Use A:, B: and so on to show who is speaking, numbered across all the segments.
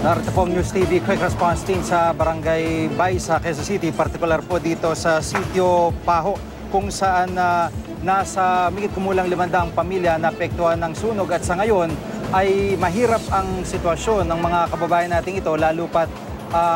A: Narito po ang News TV Quick Response Team sa Barangay Bay sa Quezon City, partikular po dito sa Sitio Paho, kung saan nasa migit kumulang 500 pamilya na apektuhan ng sunog at sa ngayon ay mahirap ang sitwasyon ng mga kababayan nating ito, lalo pat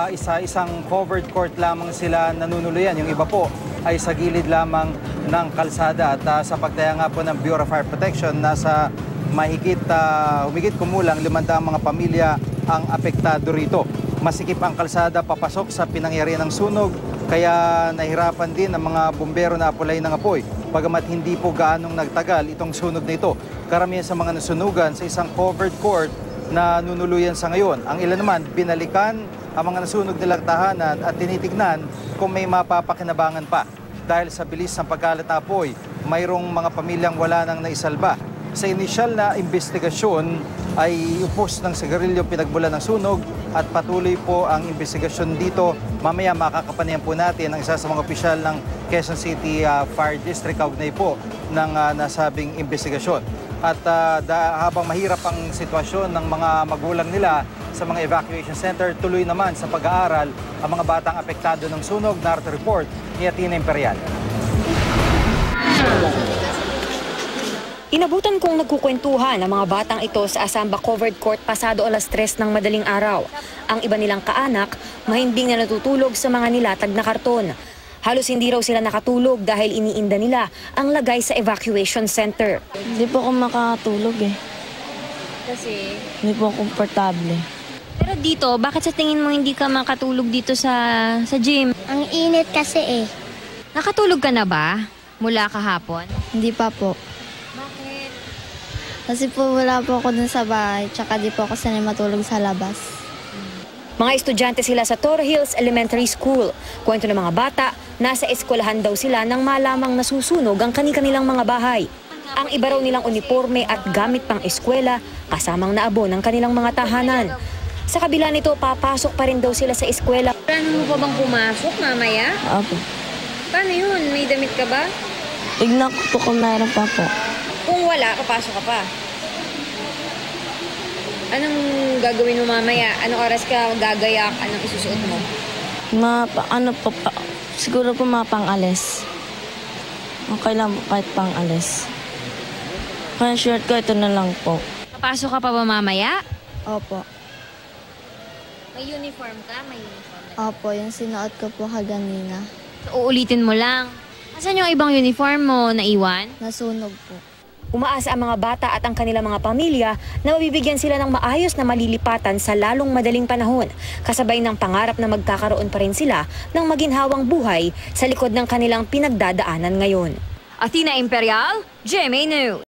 A: isang covered court lamang sila nanunuluyan. Yung iba po ay sa gilid lamang ng kalsada at sa pagtaya nga po ng Bureau of Fire Protection, nasa humigit kumulang 500 mga pamilya ang apektado rito. Masikip ang kalsada papasok sa pinangyarihan ng sunog, kaya nahirapan din ang mga bumbero na apulay ng apoy. Bagamat hindi po gaanong nagtagal itong sunog na ito, karamihan sa mga nasunugan sa isang covered court na nunuluyan sa ngayon. Ang ilan naman, binalikan ang mga nasunog nilang tahanan at tinitignan kung may mapapakinabangan pa. Dahil sa bilis ng pagkalat na apoy, mayroong mga pamilyang wala nang naisalba. Sa inisyal na investigasyon ay upos ng sigarilyo pinagbulan ng sunog at patuloy po ang investigasyon dito. Mamaya makakapanayan po natin ang isa sa mga opisyal ng Quezon City Fire District kaugnay po ng nasabing investigasyon. At habang mahirap ang sitwasyon ng mga magulang nila sa mga evacuation center, tuloy naman sa pag-aaral ang mga batang apektado ng sunog. Narito report ni Atina Imperial.
B: Inabutan kong nagkukwentuhan ang mga batang ito sa Asamba Covered Court pasado 3:00 ng madaling araw. Ang iba nilang kaanak, mahimbing na natutulog sa mga nilatag na karton. Halos hindi raw sila nakatulog dahil iniinda nila ang lagay sa evacuation center.
C: Hindi po ako makatulog eh.
B: Kasi?
C: Hindi po komportable.
B: Pero dito, bakit sa tingin mo hindi ka makatulog dito sa gym?
D: Ang init kasi eh.
B: Nakatulog ka na ba mula kahapon?
C: Hindi pa po.
B: Bakit?
C: Kasi po wala po ako dun sa bahay, tsaka di po ako sanay matulog sa labas.
B: Mga estudyante sila sa Torre Hills Elementary School. Kwento ng mga bata, nasa eskwelahan daw sila nang malamang nasusunog ang kanilang mga bahay. Ang iba raw nilang uniforme at gamit pang eskwela, kasamang naabo ng kanilang mga tahanan. Sa kabila nito, papasok pa rin daw sila sa eskwela.
E: Plano mo pa bang pumasok mamaya?
C: Opo.
E: Paano yun? May damit ka ba?
C: Tignan ko po kung meron pa po.
E: Kung wala, papasok ka pa. Anong gagawin mo mamaya? Anong oras ka gagayak? Anong isusuot mo?
C: Siguro po mga pang-alis. Okay lang po kahit pang-alis. Kaya shirt ko, ito na lang po.
E: Papasok ka pa ba mamaya?
C: Opo.
E: May uniform ka? May uniform ka?
C: Opo, yung sinuot ko po kaganina.
E: So, uulitin mo lang. Asan yung ibang uniform mo? Naiwan?
C: Nasunog po.
B: Umaasa ang mga bata at ang kanilang mga pamilya na mabibigyan sila ng maayos na malilipatan sa lalong madaling panahon, kasabay ng pangarap na magkakaroon pa rin sila ng maginhawang buhay sa likod ng kanilang pinagdadaanan ngayon.
E: Athena Imperial, GMA News.